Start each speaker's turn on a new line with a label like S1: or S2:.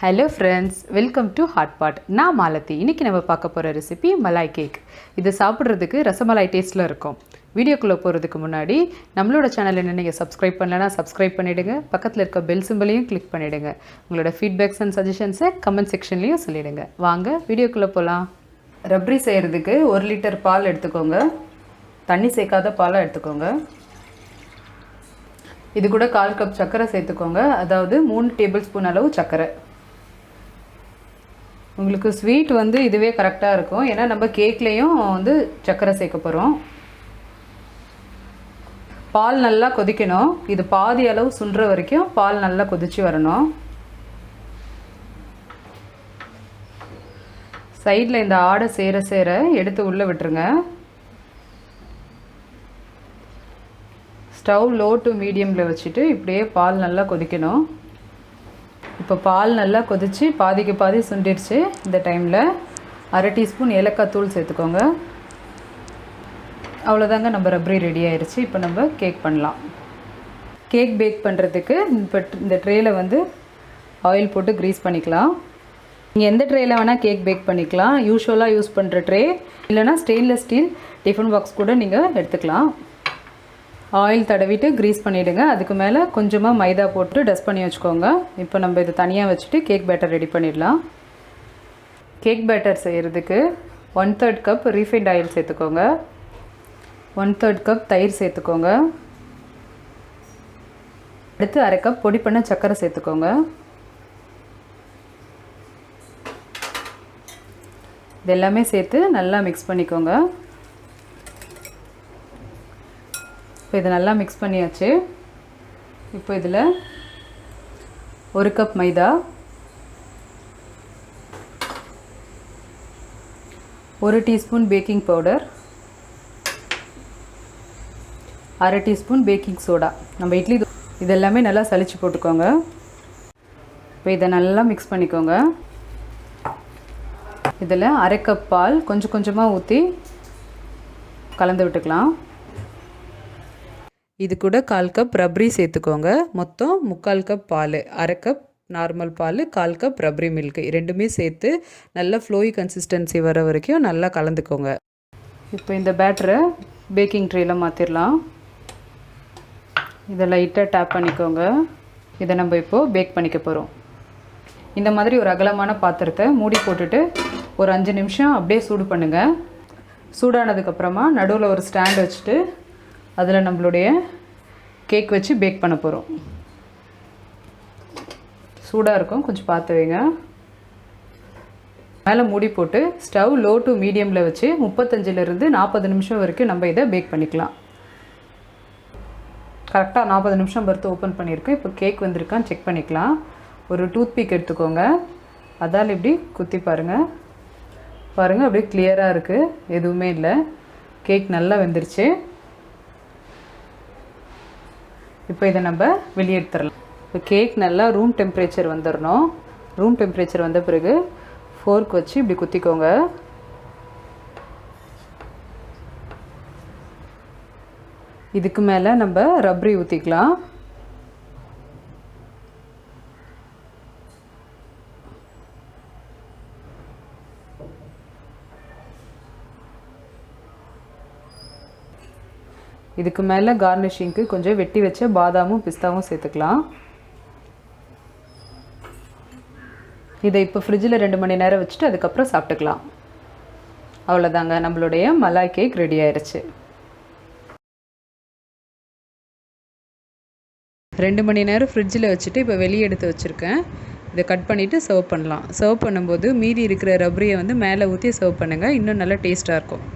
S1: Hello friends, welcome to hotpot. நான் மாலதி. இன்னைக்கு நம்ம பார்க்க போற ரெசிபி மலாய் கேக். இது சாப்பிடுறதுக்கு ரசமலாய் டேஸ்ட்ல இருக்கும். வீடியோக்குள்ள போறதுக்கு முன்னாடி நம்மளோட சேனலை நீங்க சப்ஸ்கிரைப் பண்ணலனா சப்ஸ்கிரைப் பண்ணிடுங்க. பக்கத்துல இருக்க பெல் சிம்பலையும் கிளிக் பண்ணிடுங்க. உங்களோட ஃபீட்பேக்ஸ் அண்ட் சஜஷன்ஸை கமெண்ட் செக்ஷன்லயும் சொல்லிடுங்க. வாங்க வீடியோக்குள்ள போலாம். ரப்ரி செய்யறதுக்கு 1 லிட்டர் பால் எடுத்துக்கோங்க. தண்ணி சேர்க்காத பாலை எடுத்துக்கோங்க. இது கூட 1/4 கப் சர்க்கரை சேர்த்துக்கோங்க. அதாவது 3 டேபிள் ஸ்பூன் அளவு சர்க்கரை. உங்களுக்கு ஸ்வீட் வந்து இதுவே கரெக்டாக இருக்கும். ஏன்னா நம்ம கேக்லேயும் வந்து சர்க்கரை சேர்க்க போகிறோம். பால் நல்லா கொதிக்கணும். இது பாதி அளவு சுண்டுற வரைக்கும் பால் நல்லா கொதிச்சு வரணும். சைடில் இந்த ஆடை சேர எடுத்து உள்ளே விட்டுருங்க. ஸ்டவ் லோ டு மீடியமில் வச்சுட்டு இப்படியே பால் நல்லா கொதிக்கணும். இப்போ பால் நல்லா கொதிச்சு பாதிக்கு பாதி சுண்டிடுச்சு. இந்த டைமில் 1/2 டீஸ்பூன் ஏலக்காய் தூள் சேர்த்துக்கோங்க. அவ்வளோதாங்க, நம்ம ரப்ரி ரெடி ஆயிடுச்சு. இப்போ நம்ம கேக் பண்ணலாம். கேக் பேக் பண்ணுறதுக்கு இப்போ இந்த ட்ரேயில் வந்து ஆயில் போட்டு க்ரீஸ் பண்ணிக்கலாம். நீங்கள் எந்த ட்ரேயில் வேணால் கேக் பேக் பண்ணிக்கலாம். யூஸ்வலாக யூஸ் பண்ணுற ட்ரே இல்லைனா ஸ்டெயின்லெஸ் ஸ்டீல் டிஃபன் பாக்ஸ் கூட நீங்கள் எடுத்துக்கலாம். ஆயில் தடவிட்டு க்ரீஸ் பண்ணிவிடுங்க. அதுக்கு மேலே கொஞ்சமாக மைதா போட்டு டஸ்ட் பண்ணி வச்சுக்கோங்க. இப்போ நம்ம இது தனியாக வச்சுட்டு கேக் பேட்டர் ரெடி பண்ணிடலாம். கேக் பேட்டர் செய்கிறதுக்கு 1/3 கப் ரீஃபைண்ட் ஆயில் சேர்த்துக்கோங்க. 1/3 கப் தயிர் சேர்த்துக்கோங்க. அடுத்து 1/2 கப் பொடி பண்ண சர்க்கரை சேர்த்துக்கோங்க. இது எல்லாமே சேர்த்து நல்லா மிக்ஸ் பண்ணிக்கோங்க. இப்போ இதை நல்லா மிக்ஸ் பண்ணியாச்சு. இப்போ இதில் 1 கப் மைதா, 1 teaspoon baking powder, 1/2 teaspoon baking soda, நம்ம இட்லி இதெல்லாமே நல்லா சலிச்சு போட்டுக்கோங்க. இப்போ இதை நல்லா மிக்ஸ் பண்ணிக்கோங்க. இதில் 1/2 கப் பால் கொஞ்சம் கொஞ்சமாக ஊற்றி கலந்து விட்டுக்கலாம். இது கூட 1/4 கப் ரப்ரி சேர்த்துக்கோங்க. மொத்தம் 3/4 கப் பால், 1/2 cup normal ball, 1/4 cup rabri milk ரெண்டுமே சேர்த்து நல்லா ஃப்ளோயி கன்சிஸ்டன்சி வர வரைக்கும் நல்லா கலந்துக்கோங்க. இப்போ இந்த பேட்டரை பேக்கிங் ட்ரேயில் மாற்றிடலாம். இதை லைட்டாக டேப் பண்ணிக்கோங்க. இதை நம்ம இப்போது பேக் பண்ணிக்க போகிறோம். இந்த மாதிரி ஒரு அகலமான பாத்திரத்தை மூடி போட்டுட்டு ஒரு 5 நிமிஷம் அப்படியே சூடு பண்ணுங்கள். சூடானதுக்கப்புறமா நடுவில் ஒரு ஸ்டாண்ட் வச்சுட்டு அதில் நம்மளுடைய கேக் வச்சு பேக் பண்ண போகிறோம். சூடாக இருக்கும், கொஞ்சம் பார்த்து வைங்க. மேலே மூடி போட்டு ஸ்டவ் லோ டு மீடியமில் வச்சு 35லேருந்து 40 நிமிஷம் வரைக்கும் நம்ம இதை பேக் பண்ணிக்கலாம். கரெக்டாக 40 நிமிஷம் பொறுத்து ஓப்பன் பண்ணியிருக்கேன். இப்போ கேக் வந்திருக்கான்னு செக் பண்ணிக்கலாம். ஒரு டூத்பிக் எடுத்துக்கோங்க. அதால் இப்படி குத்தி பாருங்கள். அப்படியே கிளியராக இருக்குது, எதுவுமே இல்லை. கேக் நல்லா வெந்துருச்சு. இப்போ இதை நம்ம வெளியே எடுத்துடலாம். இப்போ கேக் நல்லா ரூம் டெம்பரேச்சர் வந்துடணும். ரூம் டெம்பரேச்சர் வந்த பிறகு ஃபோர்க் வச்சு இப்படி குத்திக்கோங்க. இதுக்கு மேலே நம்ம ரப்ரி ஊற்றிக்கலாம். இதுக்கு மேலே கார்னிஷிங்க்கு கொஞ்சம் வெட்டி வச்ச பாதாமும் பிஸ்தாவும் சேர்த்துக்கலாம். இதை இப்போ ஃப்ரிட்ஜில் 2 மணி நேரம் வச்சுட்டு அதுக்கப்புறம் சாப்பிட்டுக்கலாம். அவ்வளோதாங்க, நம்மளுடைய மலாய் கேக் ரெடி ஆயிடுச்சு. 2 மணி நேரம் ஃப்ரிட்ஜில் வச்சுட்டு இப்போ வெளியே எடுத்து வச்சுருக்கேன். இதை கட் பண்ணிவிட்டு சர்வ் பண்ணலாம். சர்வ் பண்ணும்போது மீதி இருக்கிற ரப்ரியை வந்து மேலே ஊற்றி சர்வ் பண்ணுங்கள். இன்னும் நல்லா டேஸ்ட்டாக இருக்கும்.